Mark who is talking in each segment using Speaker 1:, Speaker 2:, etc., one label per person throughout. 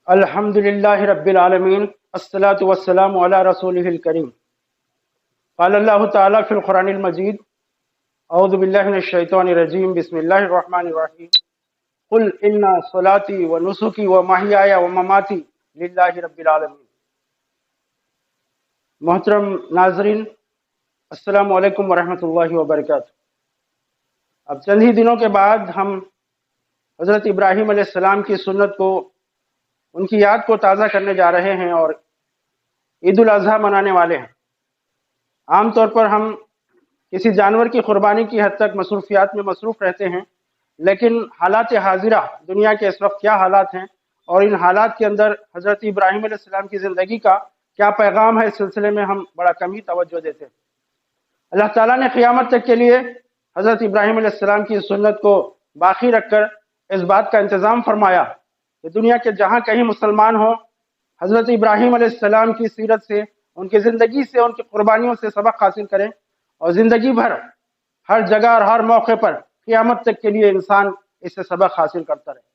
Speaker 1: الحمد للہ رب العالمین الصلاۃ والسلام علی رسولہ الکریم قال اللہ تعالیٰ فی القرآن المجید اعوذ باللہ من الشیطان الرجیم بسم اللہ الرحمن الرحیم قل ان صلاتی و نسکی و محیای و مماتی للہ رب العالمین۔ محترم ناظرین، السلام علیکم ورحمۃ اللہ وبرکاتہ۔ اب چند ہی دنوں کے بعد ہم حضرت ابراہیم علیہ السلام کی سنت کو، ان کی یاد کو تازہ کرنے جا رہے ہیں اور عید الاضحیٰ منانے والے ہیں۔ عام طور پر ہم کسی جانور کی قربانی کی حد تک مصروفیات میں مصروف رہتے ہیں، لیکن حالات حاضرہ دنیا کے اس وقت کیا حالات ہیں اور ان حالات کے اندر حضرت ابراہیم علیہ السلام کی زندگی کا کیا پیغام ہے، اس سلسلے میں ہم بڑا کم ہی توجہ دیتے ہیں۔ اللہ تعالیٰ نے قیامت تک کے لیے حضرت ابراہیم علیہ السلام کی سنت کو باقی رکھ کر اس بات کا انتظام فرمایا کہ دنیا کے جہاں کہیں مسلمان ہوں، حضرت ابراہیم علیہ السلام کی سیرت سے، ان کی زندگی سے، ان کی قربانیوں سے سبق حاصل کریں اور زندگی بھر ہر جگہ اور ہر موقع پر قیامت تک کے لیے انسان اس سے سبق حاصل کرتا رہے۔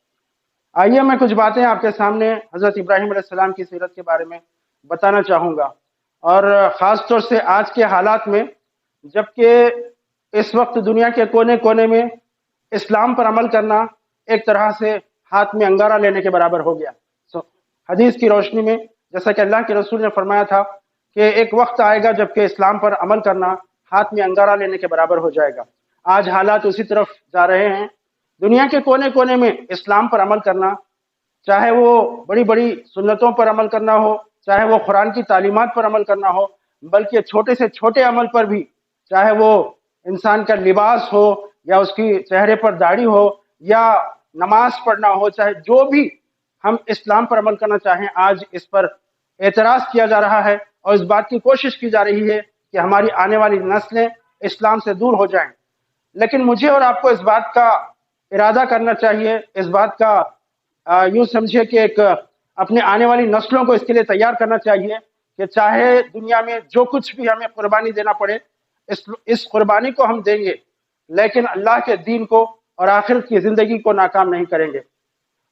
Speaker 1: آئیے میں کچھ باتیں آپ کے سامنے حضرت ابراہیم علیہ السلام کی سیرت کے بارے میں بتانا چاہوں گا، اور خاص طور سے آج کے حالات میں، جبکہ اس وقت دنیا کے کونے کونے میں اسلام پر عمل کرنا ایک طرح سے ہاتھ میں انگارہ لینے کے برابر ہو گیا۔ حدیث کی روشنی میں جیسا کہ اللہ کے رسول نے فرمایا تھا کہ ایک وقت آئے گا جب کہ اسلام پر عمل کرنا ہاتھ میں انگارہ لینے کے برابر ہو جائے گا۔ آج حالات اسی طرف جا رہے ہیں۔ دنیا کے کونے کونے میں اسلام پر عمل کرنا، چاہے وہ بڑی بڑی سنتوں پر عمل کرنا ہو، چاہے وہ قرآن کی تعلیمات پر عمل کرنا ہو، بلکہ چھوٹے سے چھوٹے عمل پر بھی، چاہے وہ انسان کا لباس ہو یا اس کی چہرے پر داڑھی ہو یا نماز پڑھنا ہو، چاہے جو بھی ہم اسلام پر عمل کرنا چاہیں، آج اس پر اعتراض کیا جا رہا ہے اور اس بات کی کوشش کی جا رہی ہے کہ ہماری آنے والی نسلیں اسلام سے دور ہو جائیں۔ لیکن مجھے اور آپ کو اس بات کا ارادہ کرنا چاہیے، اس بات کا یوں سمجھے کہ ایک اپنے آنے والی نسلوں کو اس کے لیے تیار کرنا چاہیے کہ چاہے دنیا میں جو کچھ بھی ہمیں قربانی دینا پڑے، اس قربانی کو ہم دیں گے، لیکن اللہ کے دین کو اور آخرت کی زندگی کو ناکام نہیں کریں گے۔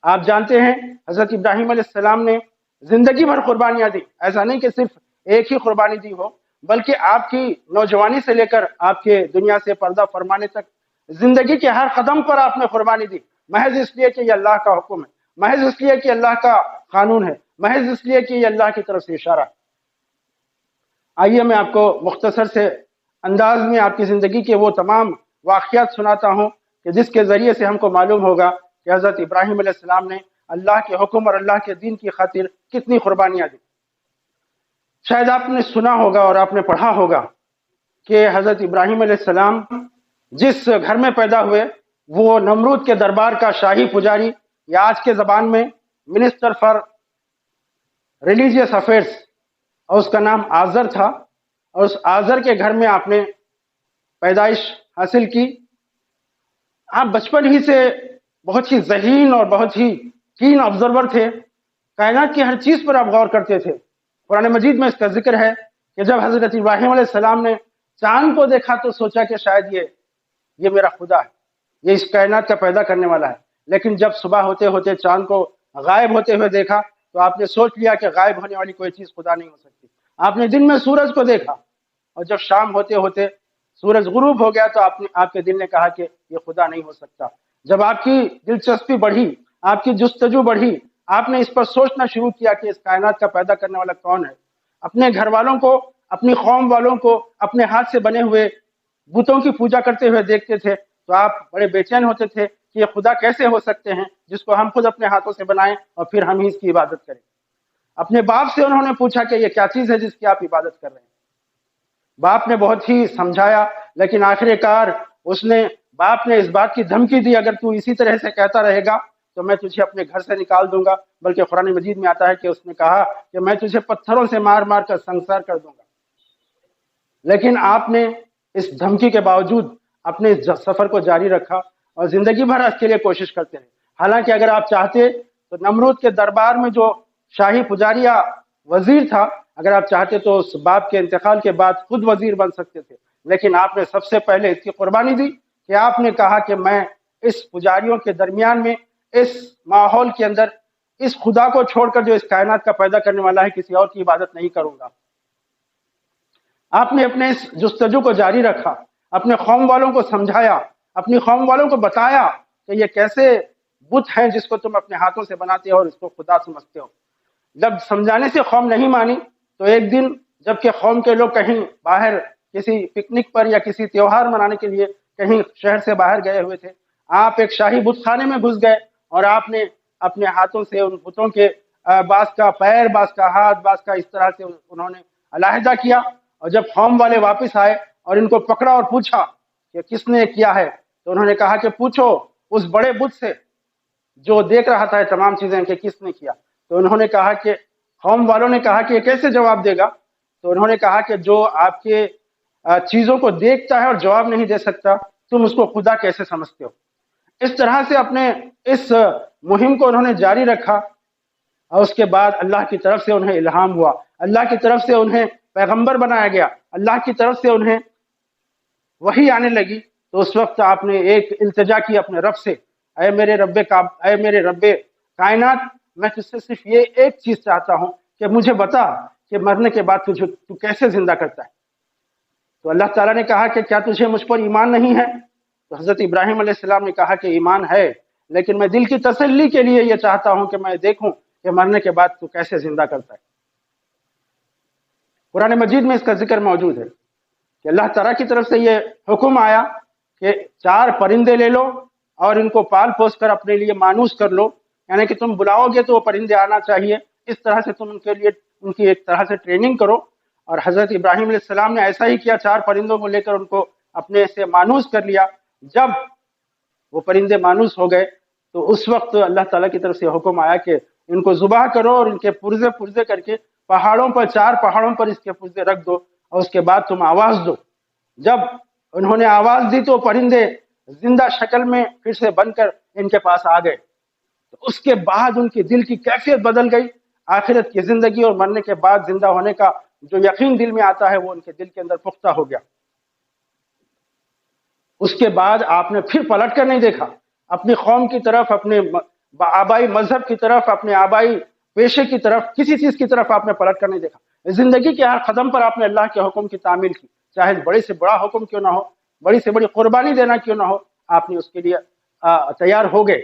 Speaker 1: آپ جانتے ہیں حضرت ابراہیم علیہ السلام نے زندگی بھر قربانیاں دی۔ ایسا نہیں کہ صرف ایک ہی قربانی دی ہو، بلکہ آپ کی نوجوانی سے لے کر آپ کے دنیا سے پردہ فرمانے تک زندگی کے ہر قدم پر آپ نے قربانی دی، محض اس لیے کہ یہ اللہ کا حکم ہے، محض اس لیے کہ اللہ کا قانون ہے، محض اس لیے کہ یہ اللہ کی طرف سے اشارہ ہے۔ آئیے میں آپ کو مختصر سے انداز میں آپ کی زندگی کے وہ تمام واقعات سناتا ہوں کہ جس کے ذریعے سے ہم کو معلوم ہوگا کہ حضرت ابراہیم علیہ السلام نے اللہ کے حکم اور اللہ کے دین کی خاطر کتنی قربانیاں دی۔ شاید آپ نے سنا ہوگا اور آپ نے پڑھا ہوگا کہ حضرت ابراہیم علیہ السلام جس گھر میں پیدا ہوئے وہ نمرود کے دربار کا شاہی پجاری، یا آج کے زبان میں منسٹر فار ریلیجیس افیئرس، اور اس کا نام آزر تھا، اور اس آزر کے گھر میں آپ نے پیدائش حاصل کی۔ آپ بچپن ہی سے بہت ہی ذہین اور بہت ہی کین آبزرور تھے، کائنات کی ہر چیز پر آپ غور کرتے تھے۔ قرآن مجید میں اس کا ذکر ہے کہ جب حضرت ابراہیم علیہ السلام نے چاند کو دیکھا تو سوچا کہ شاید یہ میرا خدا ہے، یہ اس کائنات کا پیدا کرنے والا ہے۔ لیکن جب صبح ہوتے ہوتے چاند کو غائب ہوتے ہوئے دیکھا تو آپ نے سوچ لیا کہ غائب ہونے والی کوئی چیز خدا نہیں ہو سکتی۔ آپ نے دن میں سورج کو دیکھا، اور جب شام ہوتے ہوتے سورج غروب ہو گیا تو آپ کے دل نے کہا کہ یہ خدا نہیں ہو سکتا۔ جب آپ کی دلچسپی بڑھی، آپ کی جستجو بڑھی، آپ نے اس پر سوچنا شروع کیا کہ اس کائنات کا پیدا کرنے والا کون ہے۔ اپنے گھر والوں کو، اپنی قوم والوں کو اپنے ہاتھ سے بنے ہوئے بتوں کی پوجا کرتے ہوئے دیکھتے تھے تو آپ بڑے بے چین ہوتے تھے کہ یہ خدا کیسے ہو سکتے ہیں جس کو ہم خود اپنے ہاتھوں سے بنائیں اور پھر ہم ہی اس کی عبادت کریں۔ اپنے باپ سے انہوں نے پوچھا کہ یہ کیا چیز ہے جس کی آپ عبادت کر رہے ہیں۔ باپ نے بہت ہی سمجھایا، لیکن آخر کار باپ نے اس بات کی دھمکی دی، اگر تو اسی طرح سے کہتا رہے گا تو میں تجھے اپنے گھر سے نکال دوں گا۔ بلکہ قرآن مجید میں آتا ہے کہ اس نے کہا کہ میں تجھے پتھروں سے مار مار کر سنسار کر دوں گا۔ لیکن آپ نے اس دھمکی کے باوجود اپنے سفر کو جاری رکھا اور زندگی بھر اس کے لیے کوشش کرتے رہے۔ حالانکہ اگر آپ چاہتے تو نمرود کے دربار میں جو شاہی پجاری یا وزیر تھا، اگر آپ چاہتے تو اس باپ کے انتقال کے بعد خود وزیر بن سکتے تھے، لیکن آپ نے سب سے پہلے اس کی قربانی دی کہ آپ نے کہا کہ میں اس پجاریوں کے درمیان میں، اس ماحول کے اندر، اس خدا کو چھوڑ کر جو اس کائنات کا پیدا کرنے والا ہے کسی اور کی عبادت نہیں کروں گا۔ آپ نے اپنے اس جستجو کو جاری رکھا، اپنے قوم والوں کو سمجھایا، اپنی قوم والوں کو بتایا کہ یہ کیسے بت ہیں جس کو تم اپنے ہاتھوں سے بناتے ہو اور اس کو خدا سمجھتے ہو۔ جب سمجھانے سے قوم نہیں مانی تو ایک دن جب کہ قوم کے لوگ کہیں باہر کسی پکنک پر یا کسی تیوہار منانے کے لیے کہیں شہر سے باہر گئے ہوئے تھے، آپ ایک شاہی بت خانے میں گھس گئے اور آپ نے اپنے ہاتھوں سے ان بتوں کے بعض کا پیر، بعض کا ہاتھ، بعض کا اس طرح سے انہوں نے علیحدہ کیا، اور جب قوم والے واپس آئے اور ان کو پکڑا اور پوچھا کہ کس نے کیا ہے، تو انہوں نے کہا کہ پوچھو اس بڑے بت سے جو دیکھ رہا تھا تمام چیزیں کہ کس نے کیا۔ تو انہوں نے کہا کہ قوم والوں نے کہا کہ یہ کیسے جواب دے گا؟ تو انہوں نے کہا کہ جو آپ کے چیزوں کو دیکھتا ہے اور جواب نہیں دے سکتا، تم اس کو خدا کیسے سمجھتے ہو؟ اس طرح سے اپنے اس مہم کو انہوں نے جاری رکھا، اور اس کے بعد اللہ کی طرف سے انہیں الہام ہوا، اللہ کی طرف سے انہیں پیغمبر بنایا گیا، اللہ کی طرف سے انہیں وحی آنے لگی۔ تو اس وقت آپ نے ایک التجا کی اپنے رب سے، اے میرے رب کائنات، میں تجھ سے صرف یہ ایک چیز چاہتا ہوں کہ مجھے بتا کہ مرنے کے بعد تو کیسے زندہ کرتا ہے۔ تو اللہ تعالیٰ نے کہا کہ کیا تجھے مجھ پر ایمان نہیں ہے؟ تو حضرت ابراہیم علیہ السلام نے کہا کہ ایمان ہے، لیکن میں دل کی تسلی کے لیے یہ چاہتا ہوں کہ میں دیکھوں کہ مرنے کے بعد تو کیسے زندہ کرتا ہے۔ قرآن مجید میں اس کا ذکر موجود ہے کہ اللہ تعالیٰ کی طرف سے یہ حکم آیا کہ 4 پرندے لے لو اور ان کو پال پوس کر اپنے لیے مانوس کر لو، یعنی کہ تم بلاؤ گے تو وہ پرندے آنا چاہیے، اس طرح سے تم ان کے لیے ان کی ایک طرح سے ٹریننگ کرو۔ اور حضرت ابراہیم علیہ السلام نے ایسا ہی کیا، 4 پرندوں کو لے کر ان کو اپنے سے مانوس کر لیا۔ جب وہ پرندے مانوس ہو گئے تو اس وقت اللہ تعالیٰ کی طرف سے حکم آیا کہ ان کو ذبح کرو اور ان کے پرزے کر کے پہاڑوں پر 4 پہاڑوں پر اس کے پرزے رکھ دو، اور اس کے بعد تم آواز دو۔ جب انہوں نے آواز دی تو پرندے زندہ شکل میں پھر سے بن کر ان کے پاس آ گئے۔ تو اس کے بعد ان کی دل کی کیفیت بدل گئی، آخرت کی زندگی اور مرنے کے بعد زندہ ہونے کا جو یقین دل میں آتا ہے وہ ان کے دل کے اندر پختہ ہو گیا۔ اس کے بعد آپ نے پھر پلٹ کر نہیں دیکھا، اپنی قوم کی طرف، اپنے آبائی مذہب کی طرف، اپنے آبائی پیشے کی طرف، کسی چیز کی طرف آپ نے پلٹ کر نہیں دیکھا۔ زندگی کے ہر قدم پر آپ نے اللہ کے حکم کی تعمیل کی، چاہے بڑے سے بڑا حکم کیوں نہ ہو، بڑی سے بڑی قربانی دینا کیوں نہ ہو، آپ نے اس کے لیے تیار ہو گئے۔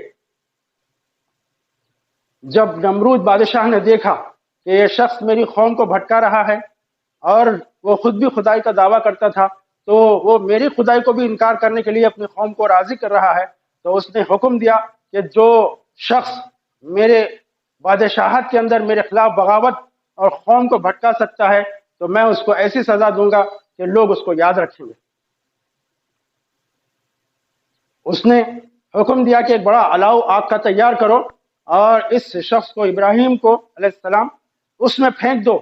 Speaker 1: جب نمرود بادشاہ نے دیکھا کہ یہ شخص میری قوم کو بھٹکا رہا ہے اور وہ خود بھی خدائی کا دعویٰ کرتا تھا، تو وہ میری خدائی کو بھی انکار کرنے کے لیے اپنی قوم کو راضی کر رہا ہے، تو اس نے حکم دیا کہ جو شخص میرے بادشاہت کے اندر میرے خلاف بغاوت اور قوم کو بھٹکا سکتا ہے تو میں اس کو ایسی سزا دوں گا کہ لوگ اس کو یاد رکھیں گے۔ اس نے حکم دیا کہ ایک بڑا الاؤ آگ کا تیار کرو اور اس شخص کو، ابراہیم کو علیہ السلام، اس میں پھینک دو۔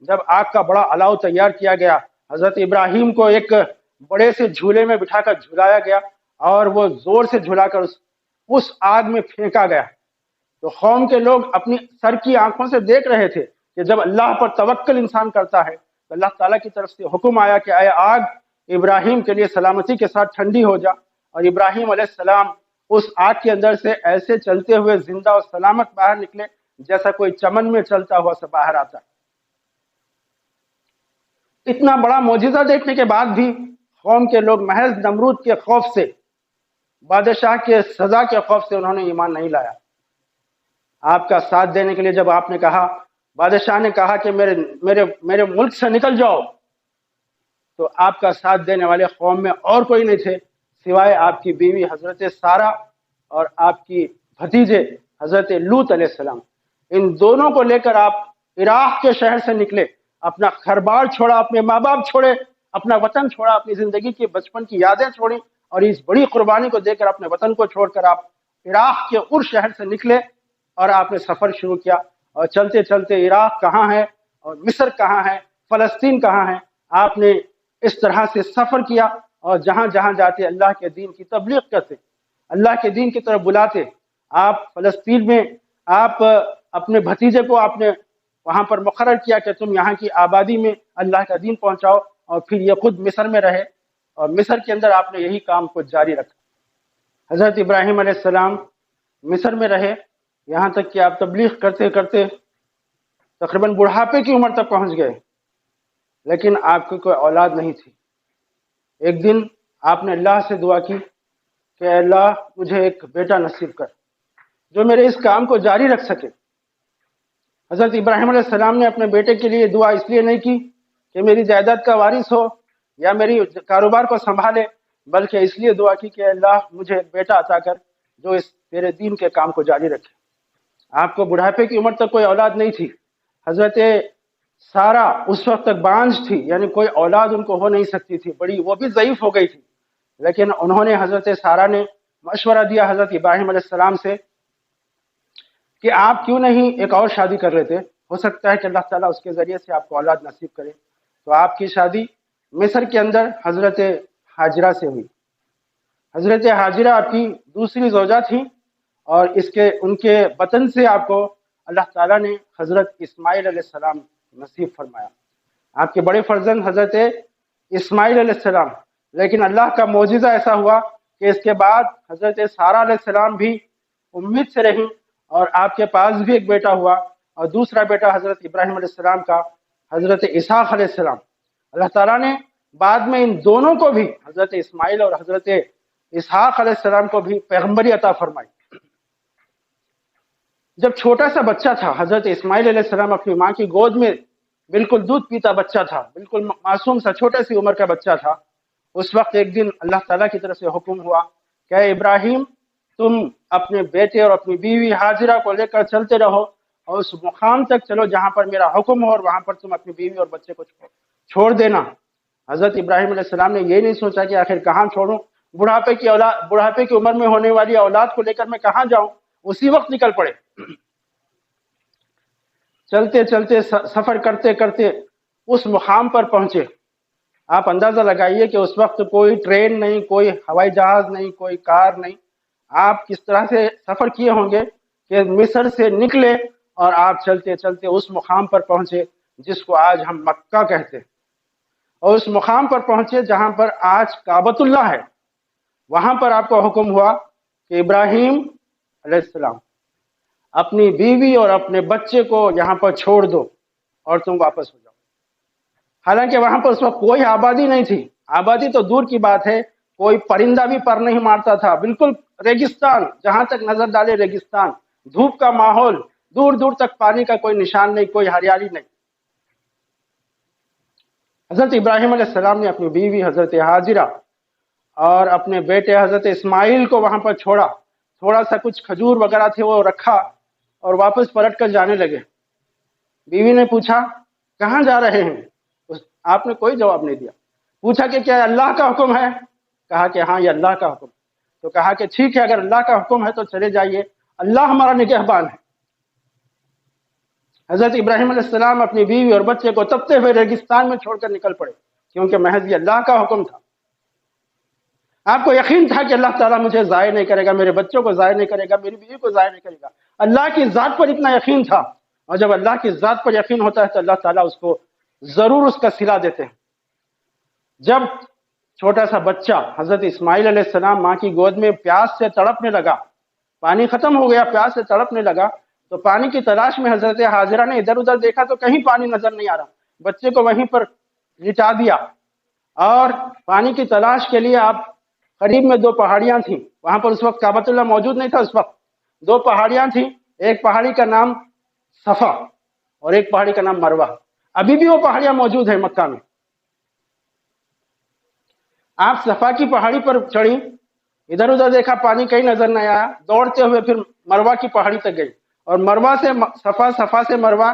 Speaker 1: جب آگ کا بڑا الاؤ تیار کیا گیا، حضرت ابراہیم کو ایک بڑے سے جھولے میں بٹھا کر جھلایا گیا اور وہ زور سے جھلا کر اس آگ میں پھینکا گیا۔ تو قوم کے لوگ اپنی سر کی آنکھوں سے دیکھ رہے تھے کہ جب اللہ پر توکل انسان کرتا ہے تو اللہ تعالیٰ کی طرف سے حکم آیا کہ اے آگ، ابراہیم کے لیے سلامتی کے ساتھ ٹھنڈی ہو جا، اور ابراہیم علیہ السلام اس آگ کے اندر سے ایسے چلتے ہوئے زندہ اور سلامت باہر نکلے جیسا کوئی چمن میں چلتا ہوا سے باہر آتا ہے۔ اتنا بڑا معجزہ دیکھنے کے بعد بھی قوم کے لوگ محض نمرود کے خوف سے، بادشاہ کے سزا کے خوف سے انہوں نے ایمان نہیں لایا۔ آپ کا ساتھ دینے کے لیے جب آپ نے کہا، بادشاہ نے کہا کہ میرے ملک سے نکل جاؤ، تو آپ کا ساتھ دینے والے قوم میں اور کوئی نہیں تھے سوائے آپ کی بیوی حضرت سارہ اور آپ کی بھتیجے حضرت لوط علیہ السلام۔ ان دونوں کو لے کر آپ عراق کے شہر سے نکلے، اپنا گھر بار چھوڑا، اپنے ماں باپ چھوڑے، اپنا وطن چھوڑا، اپنی زندگی کی بچپن کی یادیں چھوڑی، اور اس بڑی قربانی کو دے کر اپنے وطن کو چھوڑ کر آپ عراق کے ار شہر سے نکلے اور آپ نے سفر شروع کیا۔ اور چلتے چلتے عراق کہاں ہے اور مصر کہاں ہے، فلسطین کہاں ہے، آپ نے اس طرح سے سفر کیا، اور جہاں جہاں جاتے اللہ کے دین کی تبلیغ کرتے، اللہ کے دین کی طرف بلاتے۔ آپ فلسطین میں آپ اپنے بھتیجے کو آپ نے وہاں پر مقرر کیا کہ تم یہاں کی آبادی میں اللہ کا دین پہنچاؤ، اور پھر یہ خود مصر میں رہے، اور مصر کے اندر آپ نے یہی کام کو جاری رکھا۔ حضرت ابراہیم علیہ السلام مصر میں رہے، یہاں تک کہ آپ تبلیغ کرتے کرتے تقریباً بڑھاپے کی عمر تک پہنچ گئے، لیکن آپ کی کوئی اولاد نہیں تھی۔ ایک دن آپ نے اللہ سے دعا کی کہ اے اللہ مجھے ایک بیٹا نصیب کر جو میرے اس کام کو جاری رکھ سکے۔ حضرت ابراہیم علیہ السلام نے اپنے بیٹے کے لیے دعا اس لیے نہیں کی کہ میری جائیداد کا وارث ہو یا میری کاروبار کو سنبھالے، بلکہ اس لیے دعا کی کہ اللہ مجھے ایک بیٹا عطا کر جو اس تیرے دین کے کام کو جاری رکھے۔ آپ کو بڑھاپے کی عمر تک کوئی اولاد نہیں تھی۔ حضرت سارا اس وقت تک بانجھ تھی، یعنی کوئی اولاد ان کو ہو نہیں سکتی تھی، بڑی وہ بھی ضعیف ہو گئی تھی، لیکن انہوں نے حضرت سارا نے مشورہ دیا حضرت ابراہیم علیہ السلام سے کہ آپ کیوں نہیں ایک اور شادی کر لیتے، ہو سکتا ہے کہ اللہ تعالیٰ اس کے ذریعے سے آپ کو اولاد نصیب کرے۔ تو آپ کی شادی مصر کے اندر حضرت ہاجرہ سے ہوئی۔ حضرت ہاجرہ آپ کی دوسری زوجہ تھیں، اور ان کے بطن سے آپ کو اللہ تعالیٰ نے حضرت اسماعیل علیہ السلام نصیب فرمایا۔ آپ کے بڑے فرزند حضرت اسماعیل علیہ السلام، لیکن اللہ کا معجزہ ایسا ہوا کہ اس کے بعد حضرت سارہ علیہ السلام بھی امید سے رہیں، اور آپ کے پاس بھی ایک بیٹا ہوا، اور دوسرا بیٹا حضرت ابراہیم علیہ السلام کا حضرت اسحاق علیہ السلام۔ اللہ تعالیٰ نے بعد میں ان دونوں کو بھی، حضرت اسماعیل اور حضرت اسحاق علیہ السلام کو بھی پیغمبری عطا فرمائی۔ جب چھوٹا سا بچہ تھا حضرت اسماعیل علیہ السلام اپنی ماں کی گود میں بالکل دودھ پیتا بچہ تھا، بالکل معصوم سا چھوٹا سی عمر کا بچہ تھا، اس وقت ایک دن اللہ تعالیٰ کی طرف سے حکم ہوا کہ اے ابراہیم تم اپنے بیٹے اور اپنی بیوی ہاجرہ کو لے کر چلتے رہو اور اس مقام تک چلو جہاں پر میرا حکم ہو، اور وہاں پر تم اپنی بیوی اور بچے کو چھوڑ دینا۔ حضرت ابراہیم علیہ السلام نے یہ نہیں سوچا کہ آخر کہاں چھوڑوں، بڑھاپے کی عمر میں ہونے والی اولاد کو لے کر میں کہاں جاؤں، اسی وقت نکل پڑے۔ چلتے چلتے سفر کرتے کرتے اس مقام پر پہنچے۔ آپ اندازہ لگائیے کہ اس وقت کوئی ٹرین نہیں، کوئی ہوائی جہاز نہیں، کوئی کار نہیں۔ آپ کس طرح سے سفر کیے ہوں گے کہ مصر سے نکلے اور آپ چلتے چلتے اس مقام پر پہنچے جس کو آج ہم مکہ کہتے ہیں، اور اس مقام پر پہنچے جہاں پر آج کعبۃ اللہ ہے۔ وہاں پر آپ کو حکم ہوا کہ ابراہیم علیہ السلام اپنی بیوی اور اپنے بچے کو یہاں پر چھوڑ دو اور تم واپس ہو جاؤ۔ حالانکہ وہاں پر اس وقت کوئی آبادی نہیں تھی، آبادی تو دور کی بات ہے، کوئی پرندہ بھی پر نہیں مارتا تھا، بالکل ریگستان، جہاں تک نظر ڈالے ریگستان، دھوپ کا ماحول، دور دور تک پانی کا کوئی نشان نہیں، کوئی ہریالی نہیں۔ حضرت ابراہیم علیہ السلام نے اپنی بیوی حضرت ہاجرہ اور اپنے بیٹے حضرت اسماعیل کو وہاں پر چھوڑا، تھوڑا سا کچھ کھجور وغیرہ تھے وہ رکھا اور واپس پلٹ کر جانے لگے۔ بیوی نے پوچھا کہاں جا رہے ہیں؟ آپ نے کوئی جواب نہیں دیا۔ پوچھا کہ کیا اللہ کا حکم ہے؟ کہا کہ ہاں یہ اللہ کا حکم۔ تو کہا کہ ٹھیک ہے، اگر اللہ کا حکم ہے تو چلے جائیے، اللہ ہمارا نگہبان ہے۔ حضرت ابراہیم علیہ السلام اپنی بیوی اور بچے کو تپتے ہوئے ریگستان میں چھوڑ کر نکل پڑے، کیونکہ محض یہ اللہ کا حکم تھا۔ آپ کو یقین تھا کہ اللہ تعالیٰ مجھے ضائع نہیں کرے گا، میرے بچوں کو ضائع نہیں کرے گا، میری بیوی کو ضائع نہیں کرے گا۔ اللہ کی ذات پر اتنا یقین تھا، اور جب اللہ کی ذات پر یقین ہوتا ہے تو اللہ تعالیٰ اس کو ضرور اس کا صلہ دیتے ہیں۔ جب چھوٹا سا بچہ حضرت اسماعیل علیہ السلام ماں کی گود میں پیاس سے تڑپنے لگا، پانی ختم ہو گیا، پیاس سے تڑپنے لگا، تو پانی کی تلاش میں حضرت ہاجرہ نے ادھر ادھر دیکھا تو کہیں پانی نظر نہیں آ رہا، بچے کو وہیں پر لٹا دیا، اور پانی کی تلاش کے لیے آپ قریب میں دو پہاڑیاں تھیں، وہاں پر اس وقت کعبۃ اللہ موجود نہیں تھا، اس وقت دو پہاڑیاں تھیں، ایک پہاڑی کا نام صفا اور ایک پہاڑی کا نام مروہ۔ ابھی بھی وہ پہاڑیاں موجود ہیں مکہ میں۔ آپ صفا کی پہاڑی پر چڑھی، ادھر ادھر دیکھا پانی کہیں نظر نہیں آیا، دوڑتے ہوئے پھر مروہ کی پہاڑی تک گئی، اور مروہ سے صفا، صفا سے مروہ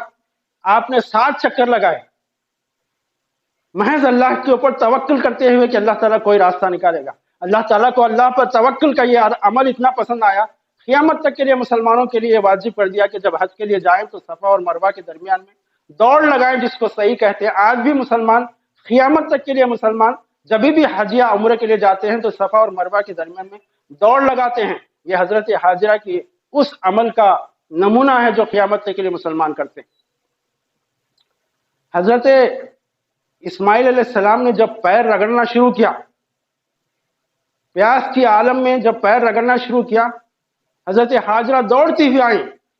Speaker 1: آپ نے 7 چکر لگائے، محض اللہ کے اوپر توکل کرتے ہوئے کہ اللہ تعالیٰ کوئی راستہ نکالے گا۔ اللہ تعالیٰ کو اللہ پر توکل کا یہ عمل اتنا پسند آیا، قیامت تک کے لیے مسلمانوں کے لیے واجب کر دیا کہ جب حج کے لیے جائیں تو صفا اور مروہ کے درمیان میں دوڑ لگائیں، جس کو صحیح کہتے ہیں۔ آج بھی مسلمان، قیامت تک کے لیے مسلمان جب بھی حج یا عمرے کے لیے جاتے ہیں تو صفا اور مروہ کے درمیان میں دوڑ لگاتے ہیں۔ یہ حضرت ہاجرہ کی اس عمل کا نمونہ ہے جو قیامت تک کے لیے مسلمان کرتے ہیں۔ حضرت اسماعیل علیہ السلام نے جب پیر رگڑنا شروع کیا، پیاس کی عالم میں جب پیر رگڑنا شروع کیا، حضرت ہاجرہ دوڑتی ہوئی آئیں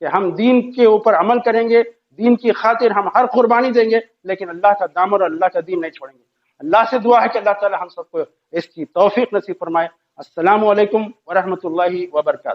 Speaker 1: کہ ہم دین کے اوپر عمل کریں گے، دین کی خاطر ہم ہر قربانی دیں گے، لیکن اللہ کا دامن اور اللہ کا دین نہیں چھوڑیں گے۔ اللہ سے دعا ہے کہ اللہ تعالی ہم سب کو اس کی توفیق نصیب فرمائے۔ السلام علیکم ورحمۃ اللہ وبرکاتہ۔